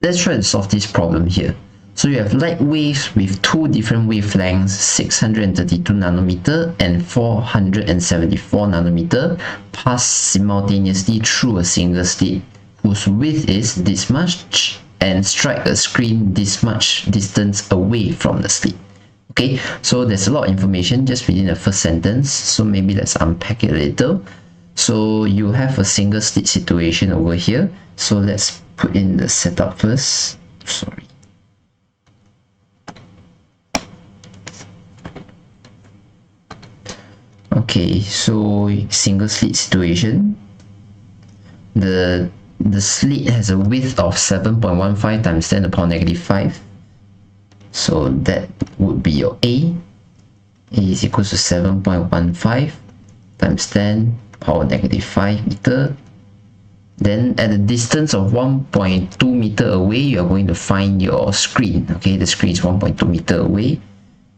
let's try to solve this problem here. So you have light waves with two different wavelengths, 632 nanometer and 474 nanometer, pass simultaneously through a single slit whose width is this much and strike a screen this much distance away from the slit. Okay, so there's a lot of information just within the first sentence, so maybe let's unpack it a little. So you have a single slit situation over here, so let's put in the setup first. Sorry. Okay, so single slit situation. The slit has a width of 7.15 times 10 to the power negative 5. So that would be your A. A is equals to 7.15 times 10 power negative 5 meter. Then at a distance of 1.2 meter away, you are going to find your screen. Okay, the screen is 1.2 meter away.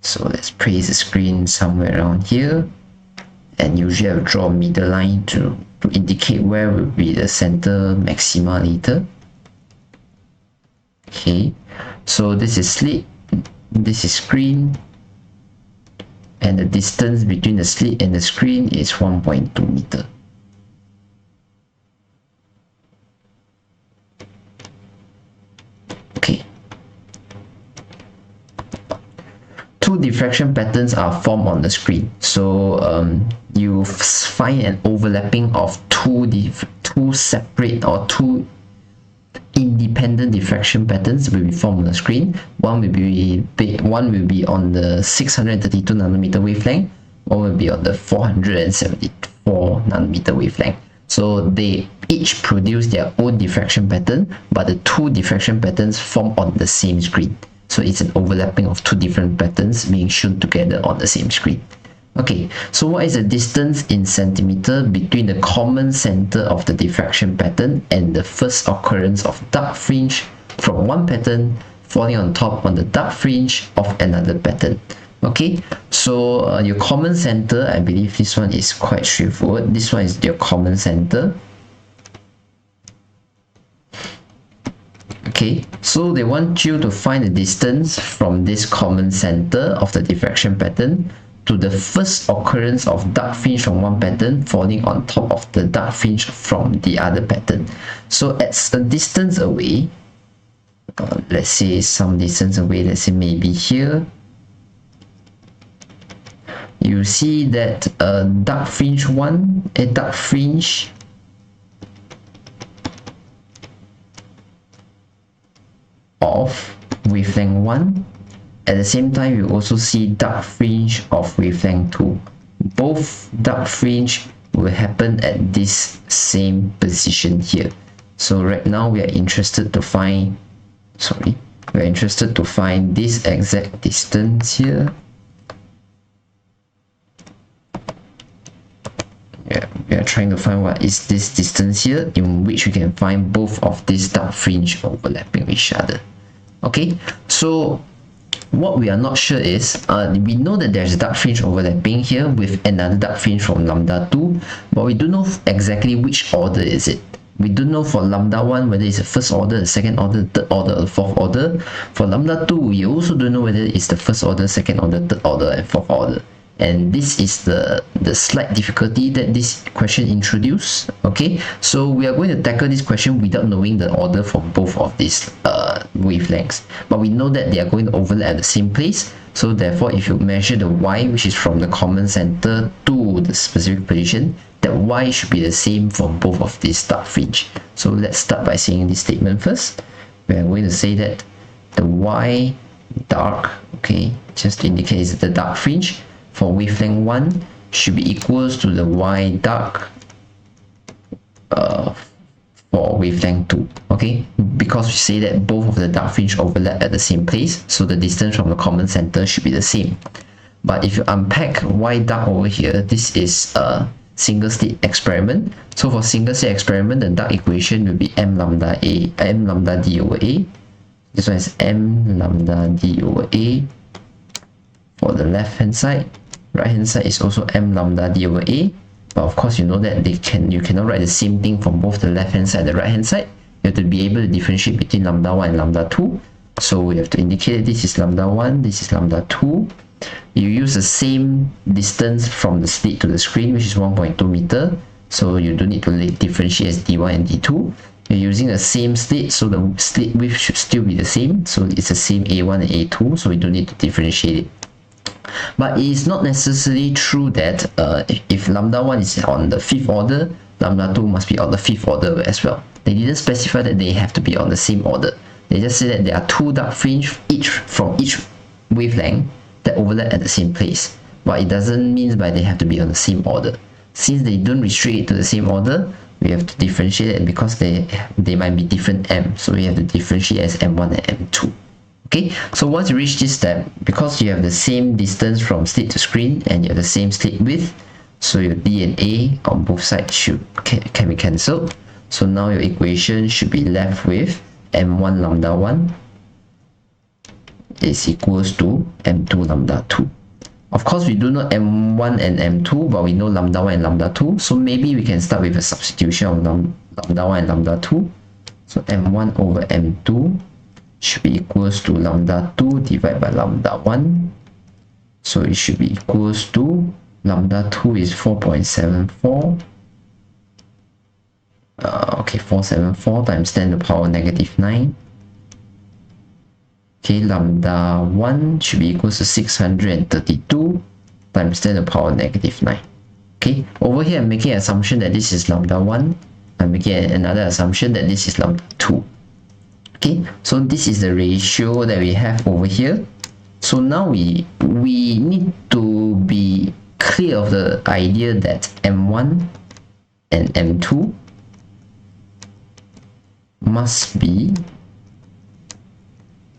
So let's place the screen somewhere around here. And usually I will draw a middle line to indicate where will be the center maxima later. Okay, so this is slit, this is screen, and the distance between the slit and the screen is 1.2 meter. Okay. Two diffraction patterns are formed on the screen. So you find an overlapping of two separate or two independent diffraction patterns will be formed on the screen. One will be on the 632 nanometer wavelength, one will be on the 474 nanometer wavelength. So they each produce their own diffraction pattern, but the two diffraction patterns form on the same screen. So it's an overlapping of two different patterns being shown together on the same screen. Okay, so what is the distance in centimeter between the common center of the diffraction pattern and the first occurrence of dark fringe from one pattern falling on top on the dark fringe of another pattern? Okay, so your common center, I believe this one is quite straightforward. This one is your common center. Okay, so they want you to find the distance from this common center of the diffraction pattern to the first occurrence of dark fringe from one pattern falling on top of the dark fringe from the other pattern. So at a distance away, let's say some distance away, let's say maybe here, you see that a dark fringe of wavelength 1. At the same time, you also see dark fringe of wavelength 2. Both dark fringe will happen at this same position here. So right now we are interested to find, this exact distance here. Yeah, we are trying to find what is this distance here in which we can find both of these dark fringe overlapping each other. Okay, so what we are not sure is, we know that there's a dark fringe overlapping here with another dark fringe from lambda 2, but we don't know exactly which order is it. We don't know for lambda 1 whether it's the first order, the second order, third order, or fourth order. For lambda 2, we also don't know whether it's the first order, second order, third order, and fourth order. And this is the slight difficulty that this question introduced. Okay, so we are going to tackle this question without knowing the order for both of these wavelengths, but we know that they are going to overlap at the same place. So therefore, if you measure the y, which is from the common center to the specific position, that y should be the same for both of these dark fringe. So let's start by saying this statement first. We are going to say that the y dark, okay, just to indicate the dark fringe for wavelength 1 should be equals to the y dark for wavelength 2. Okay, because we say that both of the dark fringe overlap at the same place, so the distance from the common center should be the same. But if you unpack y dark over here, this is a single slit experiment. So for single slit experiment, the dark equation will be m lambda d over a. This one is m lambda d over a for the left hand side. Right hand side is also m lambda d over a, but of course you know that you cannot write the same thing from both the left hand side and the right hand side. you have to be able to differentiate between lambda 1 and lambda 2. So we have to indicate this is lambda 1, this is lambda 2. You use the same distance from the slit to the screen, which is 1.2 meter. So you don't need to differentiate as D1 and D2. You're using the same slit, so the slit width should still be the same. So it's the same A1 and A2, so we don't need to differentiate it. But it is not necessarily true that if lambda 1 is on the 5th order, lambda 2 must be on the 5th order as well. They didn't specify that they have to be on the same order. They just say that there are 2 dark fringe from each wavelength that overlap at the same place. But it doesn't mean by they have to be on the same order. Since they don't restrict it to the same order, we have to differentiate it because they might be different M. So we have to differentiate as M1 and M2. Okay, so once you reach this step, because you have the same distance from slit to screen and you have the same slit width, so your D and A on both sides can be cancelled. So now your equation should be left with M1 lambda 1 is equals to M2 lambda 2. Of course, we do know M1 and M2, but we know lambda 1 and lambda 2. So maybe we can start with a substitution of lambda 1 and lambda 2. So M1 over M2 should be equals to lambda 2 divided by lambda 1. So it should be equals to lambda 2 is 4.74. Okay, 474 times 10 to the power negative 9. Okay, lambda 1 should be equals to 632 times 10 to the power negative 9. Okay, over here I'm making an assumption that this is lambda 1. I'm making another assumption that this is lambda 2. Okay, so this is the ratio that we have over here. So now we need to be clear of the idea that M1 and M2 must be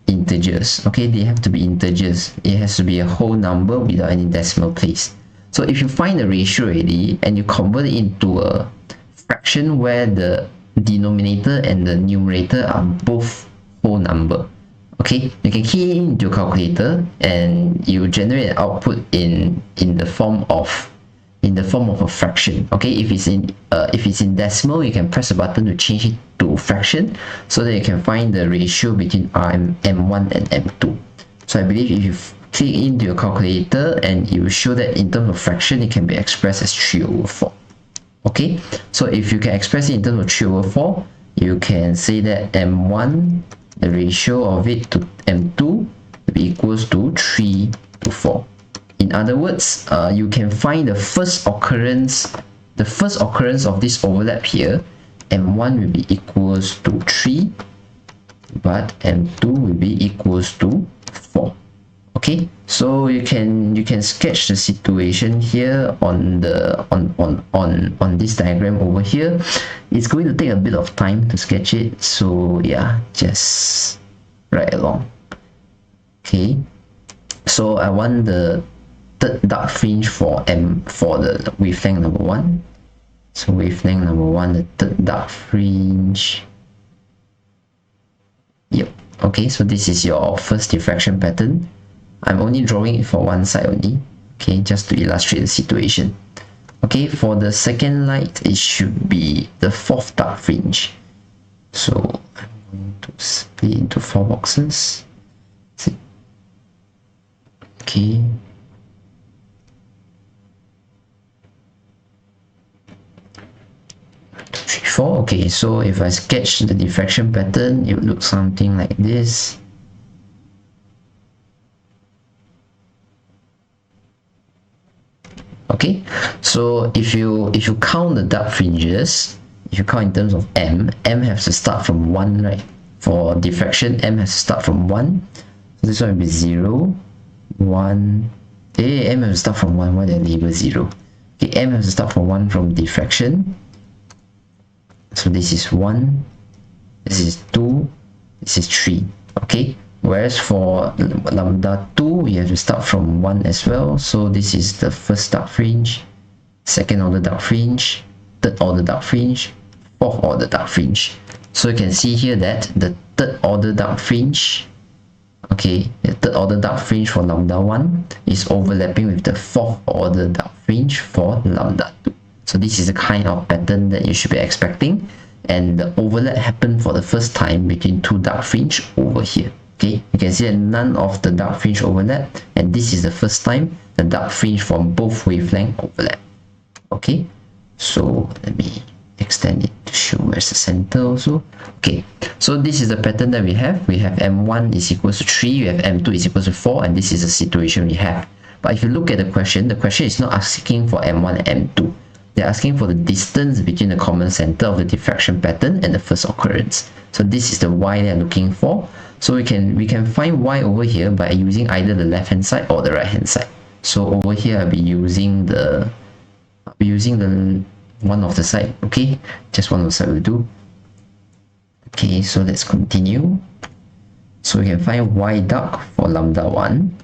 integers. Okay, they have to be integers. It has to be a whole number without any decimal place. So if you find the ratio already and you convert it into a fraction where the denominator and the numerator are both whole number, okay, you can key it into your calculator and you generate an output in the form of a fraction. Okay, if it's in decimal, you can press a button to change it to fraction so that you can find the ratio between M1 and M2. So I believe if you click into your calculator and you show that in terms of fraction, it can be expressed as 3 over 4. Okay, so if you can express it in terms of 3 over 4, you can say that M1, the ratio of it to M2 will be equals to 3 to 4. In other words, you can find the first occurrence of this overlap here. M1 will be equals to 3, but M2 will be equals to 4. Okay, so you can sketch the situation here on this diagram over here. It's going to take a bit of time to sketch it, so yeah, just right along. Okay, so I want the third dark fringe for the wavelength number 1. So wavelength number 1, the third dark fringe. Yep. Okay, so this is your first diffraction pattern. I'm only drawing it for one side only, okay, just to illustrate the situation. Okay, for the second light, it should be the 4th dark fringe. So I'm going to split into 4 boxes. Okay. Three, 4. Okay, so if I sketch the diffraction pattern, it would look something like this. Okay, so if you count the dark fringes, if you count in terms of M has to start from 1, right? For diffraction, M has to start from 1. So this one will be 0, 1. Okay, M has to start from 1. Why did I label 0? Okay, M has to start from 1 from diffraction. So this is 1, this is 2, this is 3. Okay, whereas for lambda 2, you have to start from 1 as well. So this is the first dark fringe, second order dark fringe, third order dark fringe, fourth order dark fringe. So you can see here that the third order dark fringe, okay, the third order dark fringe for lambda 1 is overlapping with the fourth order dark fringe for lambda 2. So this is the kind of pattern that you should be expecting and the overlap happened for the first time between two dark fringe over here. Okay, you can see that none of the dark fringe overlap, and this is the first time the dark fringe from both wavelength overlap. Okay, so let me extend it to show where's the center also. Okay, so this is the pattern that we have. We have M1 is equals to 3, we have M2 is equals to 4, and this is the situation we have. But if you look at the question is not asking for M1 and M2. They're asking for the distance between the common center of the diffraction pattern and the first occurrence. So this is the Y they're looking for. So we can find Y over here by using either the left hand side or the right hand side. So over here I'll be using the one of the side. Okay, just one of the side will do. Okay, so let's continue. So we can find Y dark for lambda 1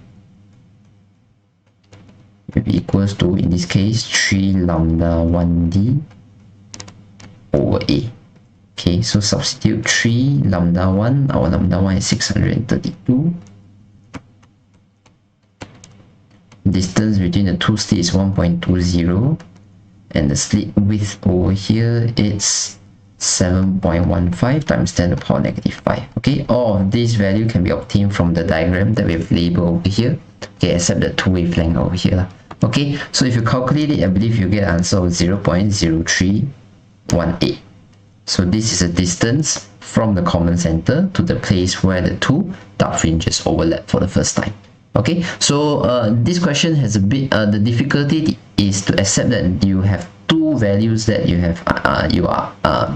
will be equals to, in this case, 3 lambda 1d over A. Okay, so substitute 3 lambda 1, our lambda 1 is 632. Distance between the two slits is 1.20, and the slit width over here is 7.15 times 10 to the power negative 5. Okay, all of this value can be obtained from the diagram that we have labeled over here. Okay, except the two wavelength over here. Okay, so if you calculate it, I believe you get an answer of 0.0318. So this is a distance from the common center to the place where the two dark fringes overlap for the first time. Okay, so this question has a bit, the difficulty is to accept that you have two values that you have,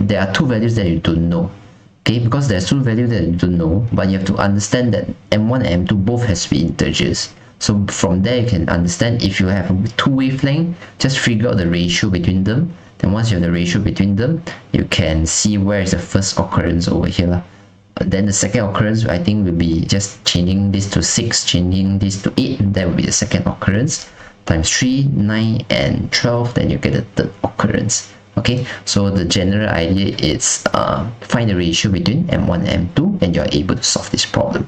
there are two values that you don't know. Okay, because there's two values that you don't know, but you have to understand that M1 and M2 both has to be integers. So from there you can understand if you have two wavelength, just figure out the ratio between them. Then once you have the ratio between them, you can see where is the first occurrence over here. Then the second occurrence, I think, will be just changing this to 6, changing this to 8. That will be the second occurrence. Times 3, 9, and 12. Then you get the third occurrence. Okay, so the general idea is find the ratio between M1 and M2, and you're able to solve this problem.